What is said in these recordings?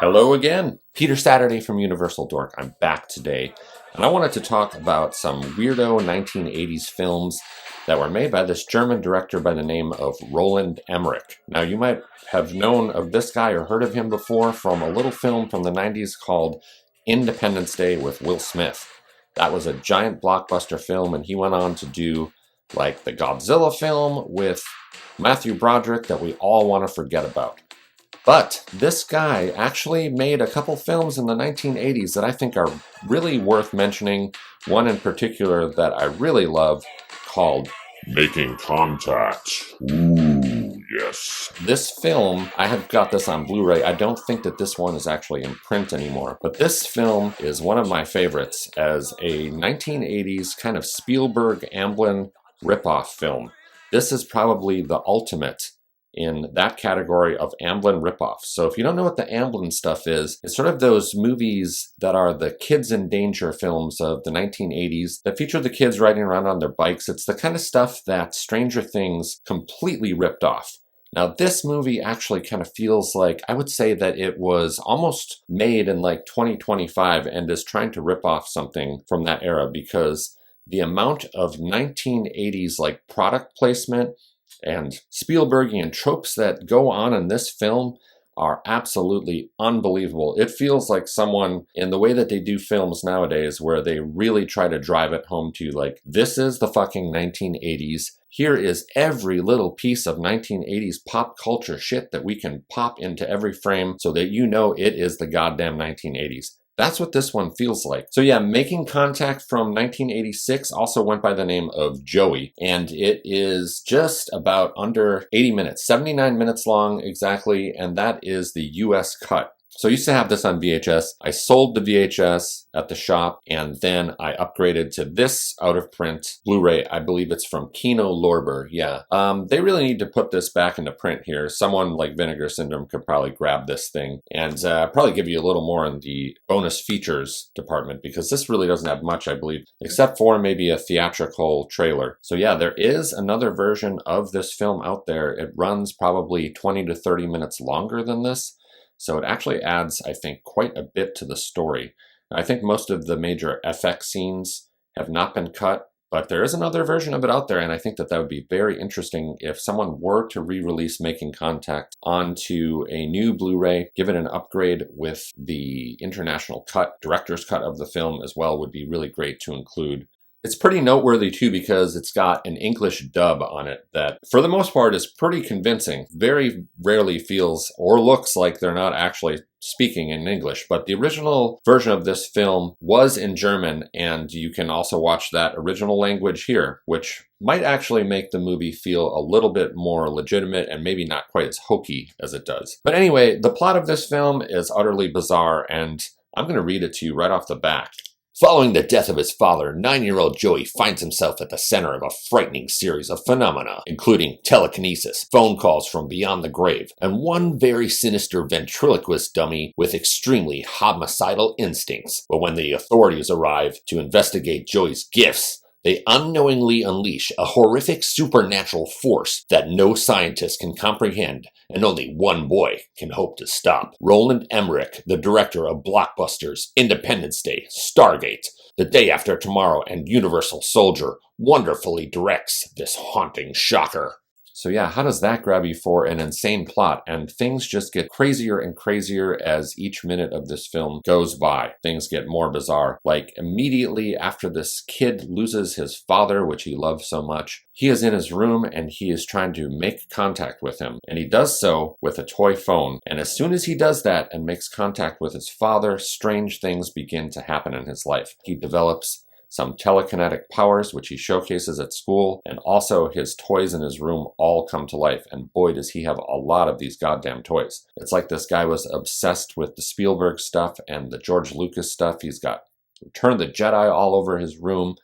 Hello again. Peter Saturday from Universal Dork. I'm back today, and I wanted to talk about some weirdo 1980s films that were made by this German director by the name of Roland Emmerich. Now, you might have known of this guy or heard of him before from a little film from the 90s called Independence Day with Will Smith. That was a giant blockbuster film, and he went on to do like the Godzilla film with Matthew Broderick that we all want to forget about. But this guy actually made a couple films in the 1980s that I think are really worth mentioning. One in particular that I really love called Making Contact. Ooh, yes. This film, I have got this on Blu-ray. I don't think that this one is actually in print anymore. But this film is one of my favorites as a 1980s kind of Spielberg AMBLIN ripoff film. This is probably the ultimate in that category of AMBLIN ripoffs. So if you don't know what the AMBLIN stuff is, it's sort of those movies that are the kids in danger films of the 1980s that feature the kids riding around on their bikes. It's the kind of stuff that Stranger Things completely ripped off. Now, this movie actually kind of feels like, I would say that it was almost made in like 2025 and is trying to rip off something from that era, because the amount of 1980s like product placement and Spielbergian tropes that go on in this film are absolutely unbelievable. It feels like someone, in the way that they do films nowadays, where they really try to drive it home to like, this is the fucking 1980s. Here is every little piece of 1980s pop culture shit that we can pop into every frame so that you know it is the goddamn 1980s. That's what this one feels like. So yeah, Making Contact from 1986 also went by the name of Joey, and it is just about under 80 minutes, 79 minutes long exactly, and that is the US cut. So I used to have this on VHS. I sold the VHS at the shop, and then I upgraded to this out-of-print Blu-ray. I believe it's from Kino Lorber. Yeah. They really need to put this back into print here. Someone like Vinegar Syndrome could probably grab this thing and probably give you a little more in the bonus features department, because this really doesn't have much, I believe, except for maybe a theatrical trailer. So yeah, there is another version of this film out there. It runs probably 20 to 30 minutes longer than this. So it actually adds, I think, quite a bit to the story. I think most of the major FX scenes have not been cut, but there is another version of it out there, and I think that that would be very interesting if someone were to re-release Making Contact onto a new Blu-ray, give it an upgrade with the international cut, director's cut of the film as well, would be really great to include. It's pretty noteworthy too because it's got an English dub on it that, for the most part, is pretty convincing. Very rarely feels or looks like they're not actually speaking in English, but the original version of this film was in German, and you can also watch that original language here, which might actually make the movie feel a little bit more legitimate and maybe not quite as hokey as it does. But anyway, the plot of this film is utterly bizarre, and I'm going to read it to you right off the bat. Following the death of his father, 9-year-old Joey finds himself at the center of a frightening series of phenomena, including telekinesis, phone calls from beyond the grave, and one very sinister ventriloquist dummy with extremely homicidal instincts. But when the authorities arrive to investigate Joey's gifts, they unknowingly unleash a horrific supernatural force that no scientist can comprehend and only one boy can hope to stop. Roland Emmerich, the director of blockbusters Independence Day, Stargate, The Day After Tomorrow, and Universal Soldier, wonderfully directs this haunting shocker. So yeah, how does that grab you for an insane plot? And things just get crazier and crazier as each minute of this film goes by. Things get more bizarre. Like immediately after this kid loses his father, which he loved so much, he is in his room and he is trying to make contact with him. And he does so with a toy phone. And as soon as he does that and makes contact with his father, strange things begin to happen in his life. He develops some telekinetic powers, which he showcases at school, and also his toys in his room all come to life, and boy does he have a lot of these goddamn toys. It's like this guy was obsessed with the Spielberg stuff and the George Lucas stuff. He's got Return of the Jedi all over his room.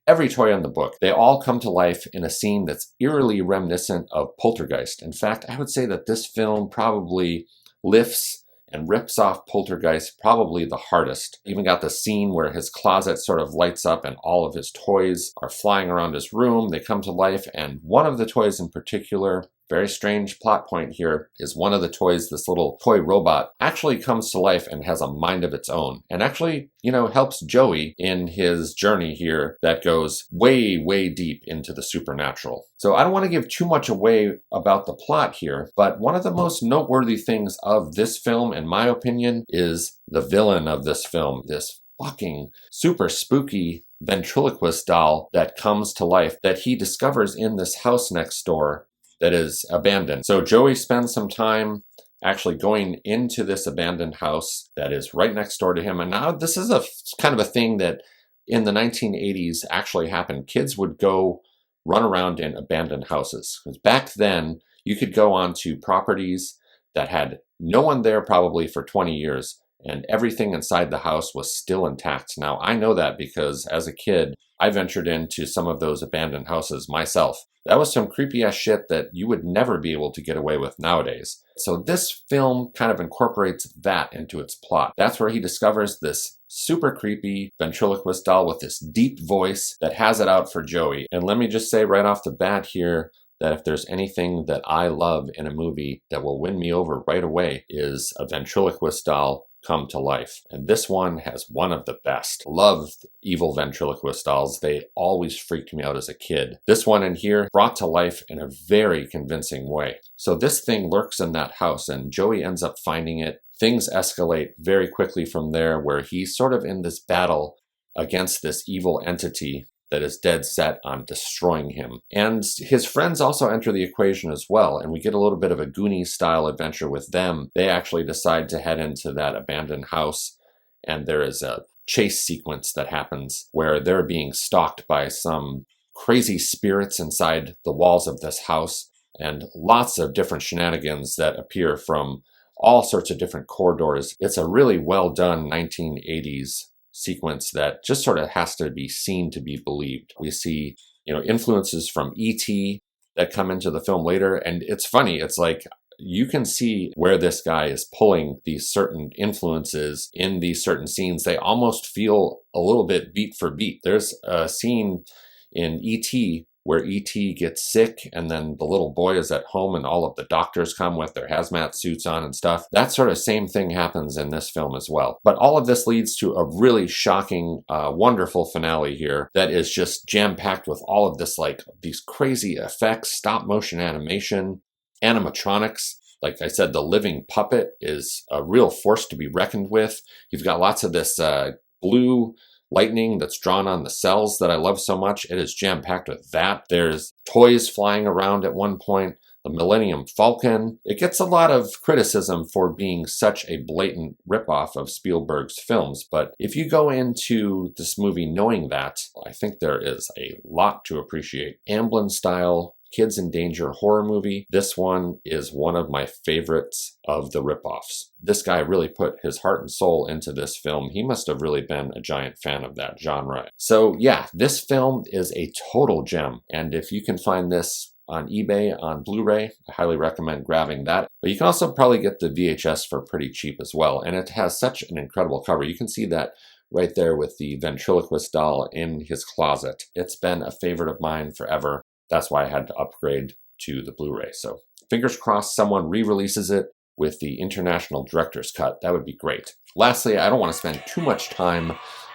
Every toy in the book, they all come to life in a scene that's eerily reminiscent of Poltergeist. In fact, I would say that this film probably lifts and rips off Poltergeist probably the hardest. Even got the scene where his closet sort of lights up and all of his toys are flying around his room. They come to life, and one of the toys in particular very strange plot point here is one of the toys, this little toy robot, actually comes to life and has a mind of its own, and actually, helps Joey in his journey here that goes way, way deep into the supernatural. So I don't want to give too much away about the plot here, but one of the most noteworthy things of this film, in my opinion, is the villain of this film, this fucking super spooky ventriloquist doll that comes to life that he discovers in this house next door that is abandoned. So Joey spends some time actually going into this abandoned house that is right next door to him. And now this is a kind of a thing that in the 1980s actually happened. Kids would go run around in abandoned houses. Because back then, you could go onto properties that had no one there probably for 20 years, and everything inside the house was still intact. Now, I know that because as a kid, I ventured into some of those abandoned houses myself. That was some creepy ass shit that you would never be able to get away with nowadays. So this film kind of incorporates that into its plot. That's where he discovers this super creepy ventriloquist doll with this deep voice that has it out for Joey. And let me just say right off the bat here that if there's anything that I love in a movie that will win me over right away is a ventriloquist doll come to life. And this one has one of the best. Loved evil ventriloquist dolls. They always freaked me out as a kid. This one in here brought to life in a very convincing way. So this thing lurks in that house and Joey ends up finding it. Things escalate very quickly from there where he's sort of in this battle against this evil entity that is dead set on destroying him. And his friends also enter the equation as well, and we get a little bit of a Goonies-style adventure with them. They actually decide to head into that abandoned house, and there is a chase sequence that happens where they're being stalked by some crazy spirits inside the walls of this house, and lots of different shenanigans that appear from all sorts of different corridors. It's a really well done 1980s sequence that just sort of has to be seen to be believed. We see, influences from E.T. that come into the film later, and it's funny. It's like you can see where this guy is pulling these certain influences in these certain scenes. They almost feel a little bit beat for beat. There's a scene in E.T. where E.T. gets sick and then the little boy is at home and all of the doctors come with their hazmat suits on and stuff. That sort of same thing happens in this film as well. But all of this leads to a really shocking, wonderful finale here that is just jam-packed with all of this, like these crazy effects, stop-motion animation, animatronics. Like I said, the living puppet is a real force to be reckoned with. You've got lots of this blue lightning that's drawn on the cells that I love so much. It is jam-packed with that. There's toys flying around at one point. The Millennium Falcon. It gets a lot of criticism for being such a blatant ripoff of Spielberg's films, but if you go into this movie knowing that, I think there is a lot to appreciate. AMBLIN style Kids in Danger horror movie. This one is one of my favorites of the ripoffs. This guy really put his heart and soul into this film. He must have really been a giant fan of that genre. So yeah, this film is a total gem. And if you can find this on eBay on Blu-ray, I highly recommend grabbing that. But you can also probably get the VHS for pretty cheap as well. And it has such an incredible cover. You can see that right there with the ventriloquist doll in his closet. It's been a favorite of mine forever. That's why I had to upgrade to the Blu-ray. So fingers crossed someone re-releases it with the International Director's Cut. That would be great. Lastly, I don't want to spend too much time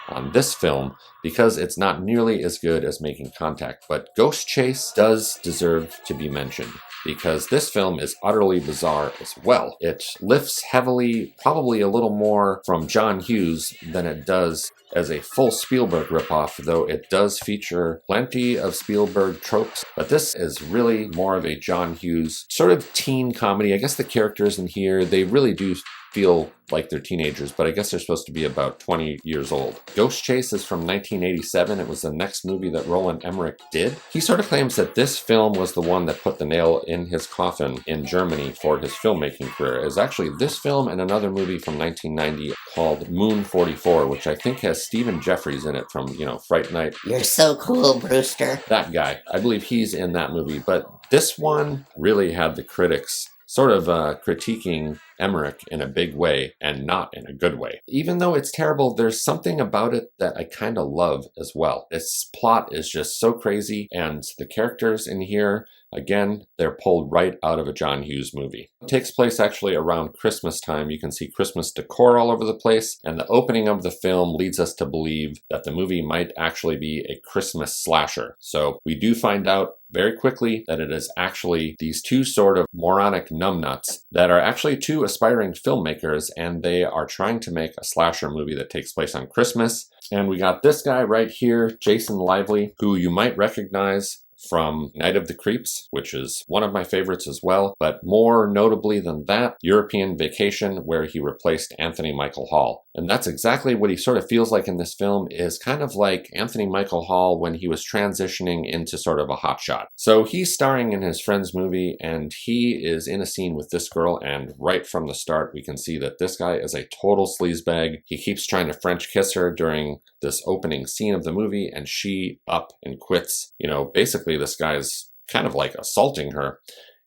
on this film because it's not nearly as good as Making Contact, but Ghost Chase does deserve to be mentioned because this film is utterly bizarre as well. It lifts heavily, probably a little more from John Hughes than it does as a full Spielberg ripoff, though it does feature plenty of Spielberg tropes. But this is really more of a John Hughes sort of teen comedy. I guess the characters in here, they really do feel like they're teenagers, but I guess they're supposed to be about 20 years old. Ghost Chase is from 1987. It was the next movie that Roland Emmerich did. He sort of claims that this film was the one that put the nail in his coffin in Germany for his filmmaking career. It was actually this film and another movie from 1990 called Moon 44, which I think has Stephen Jeffries in it from, Fright Night. You're so cool, Brewster. That guy. I believe he's in that movie, but this one really had the critics sort of critiquing Emmerich in a big way and not in a good way. Even though it's terrible, there's something about it that I kind of love as well. This plot is just so crazy, and the characters in here, again, they're pulled right out of a John Hughes movie. It takes place actually around Christmas time. You can see Christmas decor all over the place, and the opening of the film leads us to believe that the movie might actually be a Christmas slasher. So we do find out very quickly that it is actually these two sort of moronic numbnuts that are actually two aspiring filmmakers, and they are trying to make a slasher movie that takes place on Christmas. And we got this guy right here, Jason Lively, who you might recognize from Night of the Creeps, which is one of my favorites as well, but more notably than that, European Vacation, where he replaced Anthony Michael Hall. And that's exactly what he sort of feels like in this film, is kind of like Anthony Michael Hall when he was transitioning into sort of a hotshot. So he's starring in his friend's movie, and he is in a scene with this girl, and right from the start we can see that this guy is a total sleazebag. He keeps trying to French kiss her during this opening scene of the movie, and she up and quits. You know, basically this guy's kind of like assaulting her,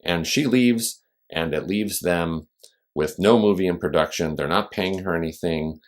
and she leaves, and it leaves them with no movie in production. They're not paying her anything,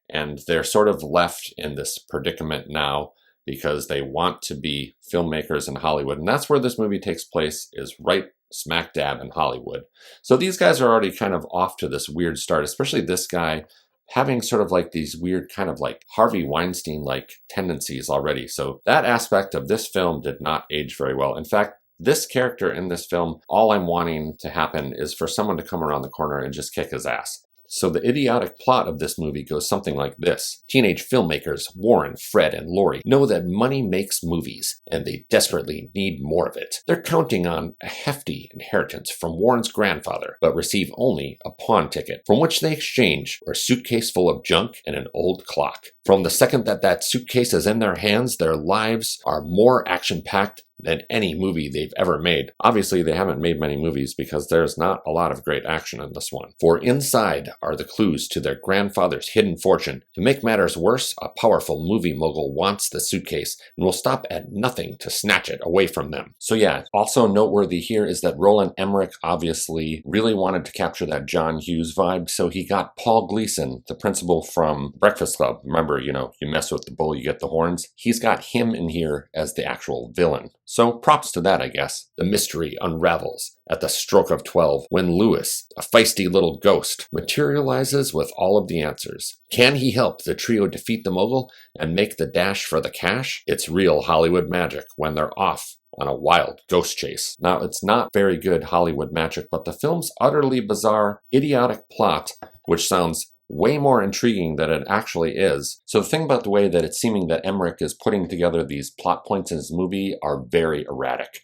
and they're sort of left in this predicament now because they want to be filmmakers in Hollywood. And that's where this movie takes place, is right smack dab in Hollywood. So these guys are already kind of off to this weird start, especially this guy having sort of like these weird kind of like Harvey Weinstein-like tendencies already. So that aspect of this film did not age very well. In fact, this character in this film, all I'm wanting to happen is for someone to come around the corner and just kick his ass. So the idiotic plot of this movie goes something like this. Teenage filmmakers Warren, Fred, and Lori know that money makes movies, and they desperately need more of it. They're counting on a hefty inheritance from Warren's grandfather, but receive only a pawn ticket, from which they exchange a suitcase full of junk and an old clock. From the second that that suitcase is in their hands, their lives are more action-packed than any movie they've ever made. Obviously, they haven't made many movies because there's not a lot of great action in this one. For inside are the clues to their grandfather's hidden fortune. To make matters worse, a powerful movie mogul wants the suitcase and will stop at nothing to snatch it away from them. So yeah, also noteworthy here is that Roland Emmerich obviously really wanted to capture that John Hughes vibe, so he got Paul Gleason, the principal from Breakfast Club. Remember, you mess with the bull, you get the horns. He's got him in here as the actual villain. So props to that, I guess. The mystery unravels at the stroke of 12 when Lewis, a feisty little ghost, materializes with all of the answers. Can he help the trio defeat the mogul and make the dash for the cash? It's real Hollywood magic when they're off on a wild ghost chase. Now, it's not very good Hollywood magic, but the film's utterly bizarre, idiotic plot, which sounds way more intriguing than it actually is. So the thing about the way that it's seeming that Emmerich is putting together these plot points in his movie are very erratic.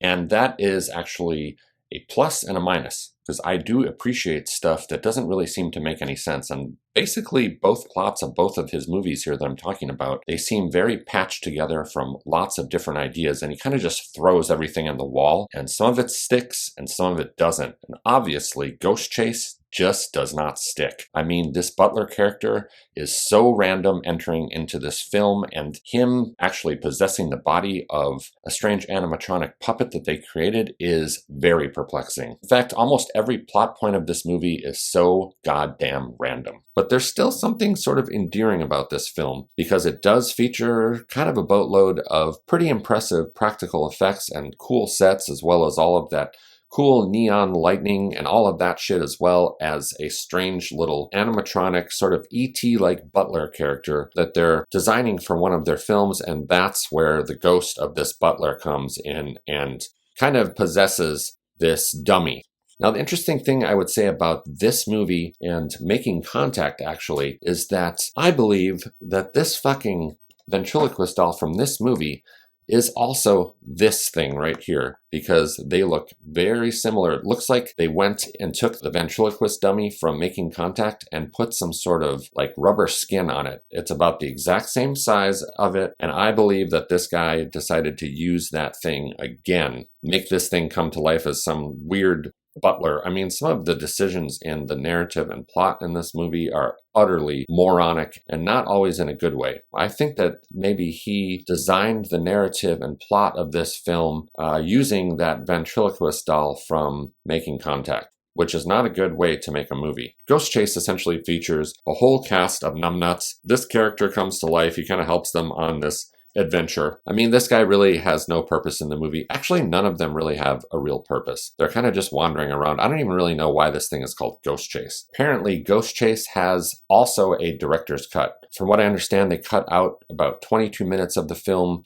And that is actually a plus and a minus, because I do appreciate stuff that doesn't really seem to make any sense. And basically both plots of both of his movies here that I'm talking about, they seem very patched together from lots of different ideas, and he kind of just throws everything on the wall, and some of it sticks and some of it doesn't. And obviously Ghost Chase just does not stick. I mean, this Butler character is so random entering into this film, and him actually possessing the body of a strange animatronic puppet that they created is very perplexing. In fact, almost every plot point of this movie is so goddamn random. But there's still something sort of endearing about this film, because it does feature kind of a boatload of pretty impressive practical effects and cool sets, as well as all of that cool neon lightning and all of that shit, as well as a strange little animatronic sort of E.T.-like butler character that they're designing for one of their films, and that's where the ghost of this butler comes in and kind of possesses this dummy. Now, the interesting thing I would say about this movie and Making Contact, actually, is that I believe that this fucking ventriloquist doll from this movie is also this thing right here, because they look very similar. It looks like they went and took the ventriloquist dummy from Making Contact and put some sort of like rubber skin on it. It's about the exact same size of it, and I believe that this guy decided to use that thing again, make this thing come to life as some weird butler. I mean, some of the decisions in the narrative and plot in this movie are utterly moronic and not always in a good way. I think that maybe he designed the narrative and plot of this film using that ventriloquist doll from Making Contact. which is not a good way to make a movie. Ghost Chase essentially features a whole cast of numbnuts. This character comes to life. He kind of helps them on this adventure. I mean, this guy really has no purpose in the movie. Actually, none of them really have a real purpose. They're kind of just wandering around. I don't even really know why this thing is called Ghost Chase. Apparently, Ghost Chase has also a director's cut. From what I understand, they cut out about 22 minutes of the film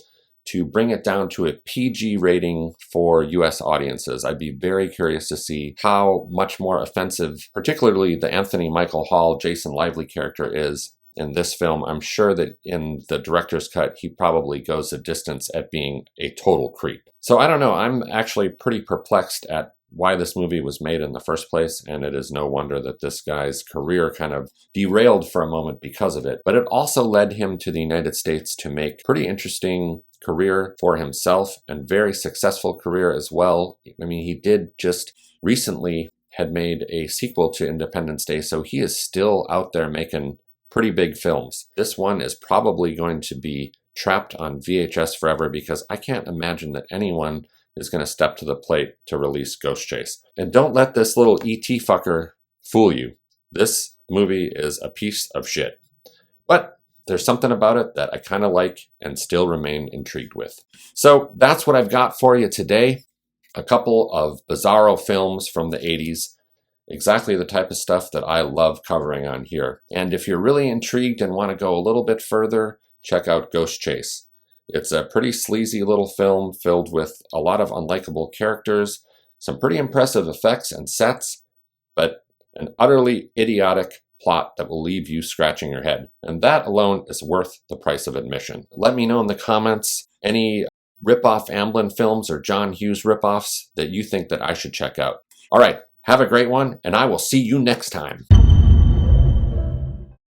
to bring it down to a PG rating for US audiences. I'd be very curious to see how much more offensive, particularly the Anthony Michael Hall, Jason Lively character is in this film. I'm sure that in the director's cut, he probably goes the distance at being a total creep. So I don't know, I'm actually pretty perplexed at why this movie was made in the first place, and it is no wonder that this guy's career kind of derailed for a moment because of it. But it also led him to the United States to make pretty interesting career for himself and very successful career as well. I mean, he did just recently had made a sequel to Independence Day, so he is still out there making pretty big films. This one is probably going to be trapped on VHS forever because I can't imagine that anyone is going to step to the plate to release Ghost Chase. And don't let this little E.T. fucker fool you. This movie is a piece of shit. But there's something about it that I kind of like and still remain intrigued with. So that's what I've got for you today. A couple of bizarro films from the 80s. Exactly the type of stuff that I love covering on here. And if you're really intrigued and want to go a little bit further, check out Ghost Chase. It's a pretty sleazy little film filled with a lot of unlikable characters, some pretty impressive effects and sets, but an utterly idiotic plot that will leave you scratching your head. And that alone is worth the price of admission. Let me know in the comments any rip-off AMBLIN films or John Hughes rip-offs that you think that I should check out. All right. Have a great one, and I will see you next time.